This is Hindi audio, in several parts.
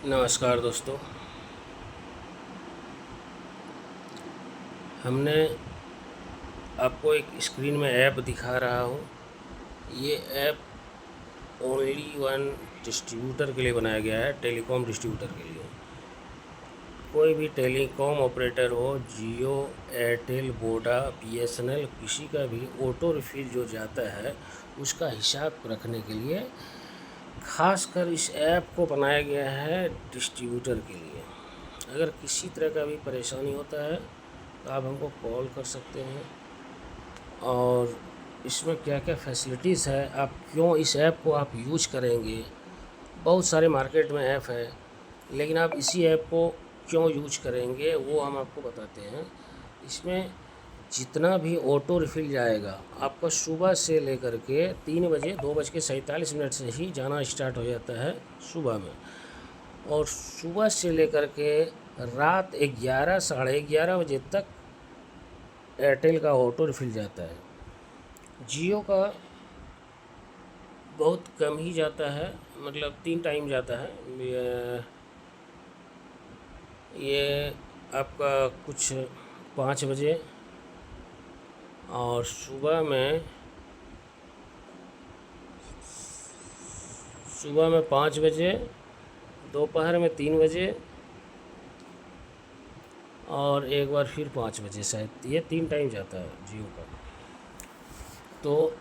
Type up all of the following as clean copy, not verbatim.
नमस्कार दोस्तों। हमने आपको एक स्क्रीन में ऐप दिखा रहा हूँ। ये ऐप ओनली वन डिस्ट्रीब्यूटर के लिए बनाया गया है, टेलीकॉम डिस्ट्रीब्यूटर के लिए। कोई भी टेलीकॉम ऑपरेटर हो, जियो, एयरटेल, वोडा, बीएसएनएल, किसी का भी ऑटो रिफिल जो जाता है उसका हिसाब रखने के लिए खासकर इस ऐप को बनाया गया है डिस्ट्रीब्यूटर के लिए। अगर किसी तरह का भी परेशानी होता है तो आप हमको कॉल कर सकते हैं। और इसमें क्या क्या फैसिलिटीज़ है, आप क्यों इस ऐप को आप यूज करेंगे। बहुत सारे मार्केट में ऐप है, लेकिन आप इसी ऐप को क्यों यूज करेंगे वो हम आपको बताते हैं। इसमें जितना भी ऑटो रिफिल जाएगा आपका सुबह से लेकर के 3 बजे 2:47 से ही जाना स्टार्ट हो जाता है सुबह में, और सुबह से लेकर के रात 11 साढ़े 11 बजे तक एयरटेल का ऑटो रिफिल जाता है। जियो का बहुत कम ही जाता है, मतलब 3 टाइम जाता है। ये आपका कुछ 5 बजे और सुबह में 5 बजे, दोपहर में 3 बजे और एक बार फिर 5 बजे, शायद ये 3 टाइम जाता है जियो का। तो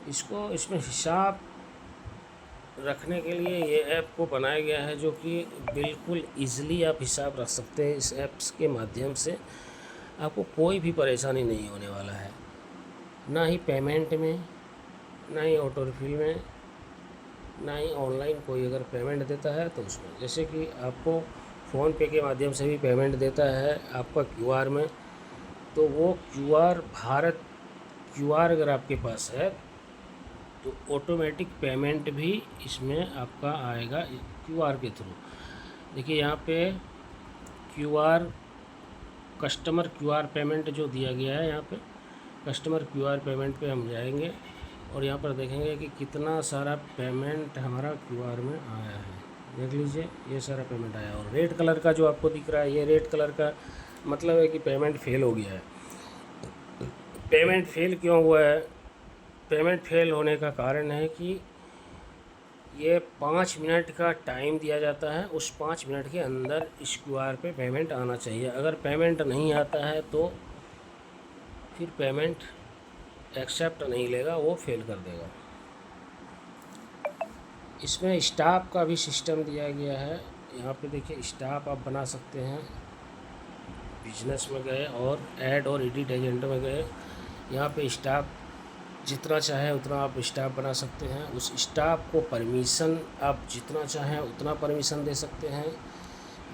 इसमें हिसाब रखने के लिए ये ऐप को बनाया गया है, जो कि बिल्कुल ईज़िली आप हिसाब रख सकते हैं। इस ऐप्स के माध्यम से आपको कोई भी परेशानी नहीं होने वाला है, ना ही पेमेंट में, ना ही ऑटो रिफिल में, ना ही ऑनलाइन कोई अगर पेमेंट देता है तो उसमें। जैसे कि आपको फ़ोन पे के माध्यम से भी पेमेंट देता है आपका क्यूआर में, तो वो क्यूआर अगर आपके पास है तो ऑटोमेटिक पेमेंट भी इसमें आपका आएगा क्यूआर के थ्रू। देखिए यहाँ पे क्यूआर, कस्टमर क्यूआर पेमेंट जो दिया गया है, यहाँ पे कस्टमर क्यूआर पेमेंट पे हम जाएंगे और यहाँ पर देखेंगे कि कितना सारा पेमेंट हमारा क्यूआर में आया है। देख लीजिए, ये सारा पेमेंट आया। और रेड कलर का जो आपको दिख रहा है, ये रेड कलर का मतलब है कि पेमेंट फेल हो गया है। पेमेंट फेल क्यों हुआ है? पेमेंट फेल होने का कारण है कि ये 5 मिनट का टाइम दिया जाता है, उस 5 मिनट के अंदर इस क्यूआर पे पेमेंट आना चाहिए। अगर पेमेंट नहीं आता है तो फिर पेमेंट एक्सेप्ट नहीं लेगा, वो फेल कर देगा। इसमें स्टाफ का भी सिस्टम दिया गया है। यहाँ पे देखिए, स्टाफ आप बना सकते हैं। बिजनेस में गए और ऐड और एडिट एजेंट में गए, यहाँ पे स्टाफ जितना चाहे उतना आप स्टाफ बना सकते हैं। उस स्टाफ को परमिशन आप जितना चाहें उतना परमिशन दे सकते हैं।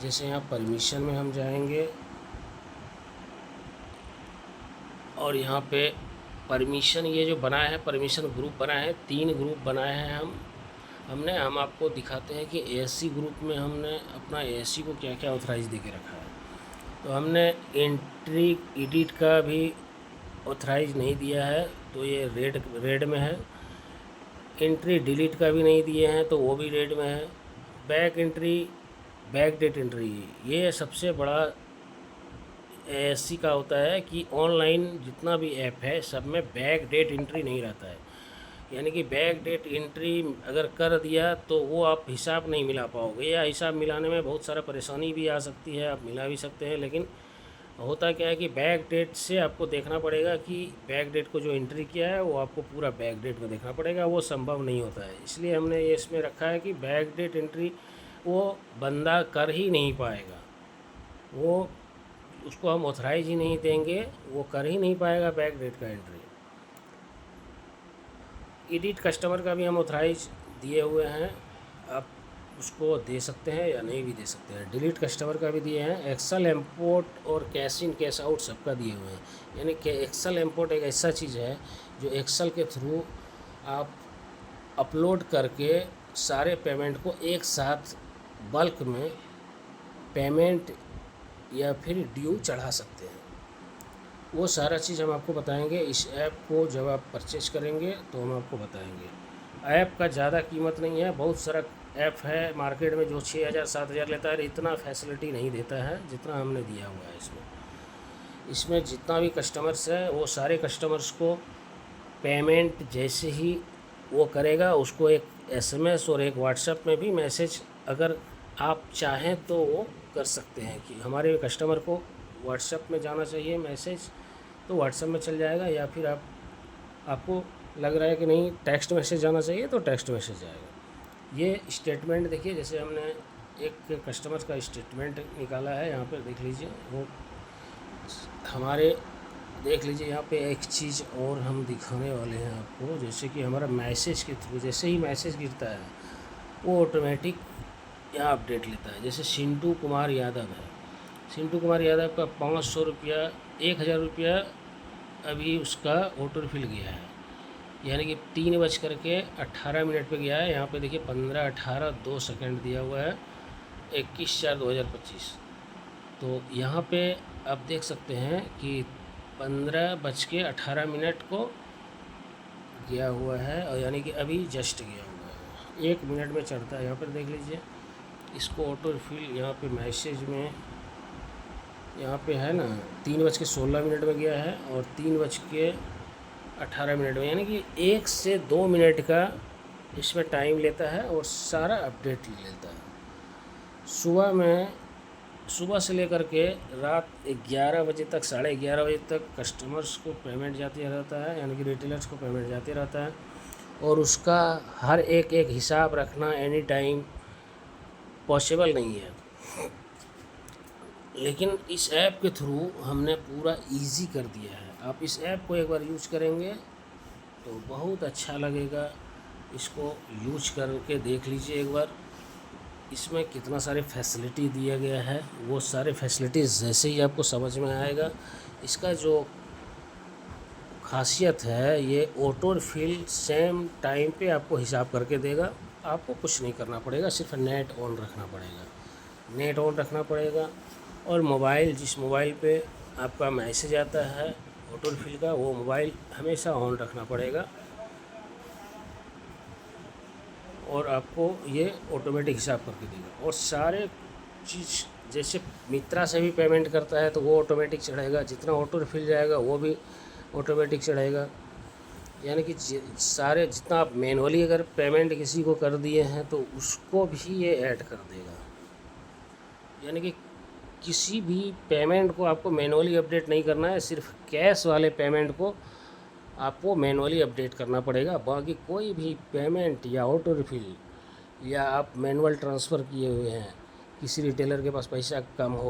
जैसे यहाँ परमिशन में हम जाएंगे और यहाँ पे परमिशन, ये जो बनाया है परमिशन ग्रुप बनाए हैं, 3 ग्रुप बनाए हैं हम आपको दिखाते हैं कि एएससी ग्रुप में हमने अपना एएससी को क्या क्या ऑथराइज दे के रखा है। तो हमने एंट्री एडिट का भी ऑथराइज नहीं दिया है, तो ये रेड में है। एंट्री डिलीट का भी नहीं दिए हैं, तो वो भी रेड में है। बैक डेट एंट्री, ये सबसे बड़ा एएससी का होता है कि ऑनलाइन जितना भी ऐप है सब में बैक डेट एंट्री नहीं रहता है। यानी कि बैक डेट एंट्री अगर कर दिया तो वो आप हिसाब नहीं मिला पाओगे, या हिसाब मिलाने में बहुत सारा परेशानी भी आ सकती है। आप मिला भी सकते हैं, लेकिन होता क्या है कि बैक डेट से आपको देखना पड़ेगा कि बैक डेट को जो एंट्री किया है वो आपको पूरा बैक डेट में देखना पड़ेगा, वो संभव नहीं होता है। इसलिए हमने ये इसमें रखा है कि बैक डेट एंट्री वो बंदा कर ही नहीं पाएगा, वो उसको हम ऑथराइज ही नहीं देंगे, वो कर ही नहीं पाएगा बैक डेट का एंट्री। एडिट कस्टमर का भी हम ऑथराइज दिए हुए हैं, आप उसको दे सकते हैं या नहीं भी दे सकते हैं। डिलीट कस्टमर का भी दिए हैं। एक्सेल इंपोर्ट और कैश इन कैश आउट सबका दिए हुए हैं। यानी कि एक्सेल इंपोर्ट एक ऐसा चीज़ है जो एक्सेल के थ्रू आप अपलोड करके सारे पेमेंट को एक साथ बल्क में पेमेंट या फिर ड्यू चढ़ा सकते हैं। वो सारा चीज़ हम आपको बताएंगे। इस ऐप को जब आप परचेज करेंगे तो हम आपको बताएंगे। ऐप का ज़्यादा कीमत नहीं है। बहुत सारा ऐप है मार्केट में जो 6,000 7,000 लेता है, इतना फैसिलिटी नहीं देता है जितना हमने दिया हुआ है इसमें। इसमें जितना भी कस्टमर्स है वो सारे कस्टमर्स को पेमेंट जैसे ही वो करेगा, उसको एक एसएमएस और एक व्हाट्सएप में भी मैसेज अगर आप चाहें तो वो कर सकते हैं कि हमारे कस्टमर को व्हाट्सएप में जाना चाहिए मैसेज, तो व्हाट्सएप में चल जाएगा, या फिर आपको लग रहा है कि नहीं टेक्स्ट मैसेज जाना चाहिए तो टेक्स्ट मैसेज जाएगा। ये स्टेटमेंट देखिए, जैसे हमने एक कस्टमर का स्टेटमेंट निकाला है, यहाँ पर देख लीजिए। वो हमारे देख लीजिए यहाँ पे एक चीज़ और हम दिखाने वाले हैं आपको, जैसे कि हमारा मैसेज के थ्रू जैसे ही मैसेज गिरता है वो ऑटोमेटिक यहाँ अपडेट लेता है। जैसे सिंटू कुमार यादव है, सिंटू कुमार यादव का 500 रुपया 1,000 रुपया अभी उसका ऑटो रिफिल गया है, यानी कि 3:18 पे गया है। यहाँ पे देखिए 15:18:02 दिया हुआ है, 21/4/2025। तो यहाँ पे आप देख सकते हैं कि 15:18 को गया हुआ है, और यानी कि अभी जस्ट गया हुआ है, 1 मिनट में चढ़ता है। यहाँ पर देख लीजिए, इसको ऑटो रिफिल यहाँ पे मैसेज में यहाँ पे है ना 3:16 में गया है, और 3:18 में, यानी कि 1 से 2 मिनट का इसमें टाइम लेता है और सारा अपडेट लेता है। सुबह से लेकर के रात 11 बजे तक, 11:30 बजे तक कस्टमर्स को पेमेंट जाती रहता है, यानी कि रिटेलर्स को पेमेंट जाते रहता है, और उसका हर एक हिसाब रखना एनी टाइम पॉसिबल नहीं है। लेकिन इस ऐप के थ्रू हमने पूरा इजी कर दिया है। आप इस ऐप को एक बार यूज करेंगे तो बहुत अच्छा लगेगा। इसको यूज करके देख लीजिए एक बार, इसमें कितना सारे फैसिलिटी दिया गया है। वो सारे फैसिलिटीज़ जैसे ही आपको समझ में आएगा, इसका जो खासियत है ये ऑटो रिफिल सेम टाइम पे आपको हिसाब करके देगा। आपको कुछ नहीं करना पड़ेगा, सिर्फ नेट ऑन रखना पड़ेगा, नेट ऑन रखना पड़ेगा। और मोबाइल, जिस मोबाइल पे आपका मैसेज आता है ऑटो रिफिल का, वो मोबाइल हमेशा ऑन रखना पड़ेगा, और आपको ये ऑटोमेटिक हिसाब करके देगा। और सारे चीज़ जैसे मित्रा से भी पेमेंट करता है तो वो ऑटोमेटिक चढ़ेगा, जितना ऑटो रिफिल जाएगा वो भी ऑटोमेटिक चढ़ेगा। यानी कि सारे जितना आप मैनुअली अगर पेमेंट किसी को कर दिए हैं तो उसको भी ये ऐड कर देगा। यानी कि किसी भी पेमेंट को आपको मैनुअली अपडेट नहीं करना है, सिर्फ कैश वाले पेमेंट को आपको मैनुअली अपडेट करना पड़ेगा। बाकी कोई भी पेमेंट या ऑटो रिफिल या आप मैनुअल ट्रांसफ़र किए हुए हैं, किसी रिटेलर के पास पैसा कम हो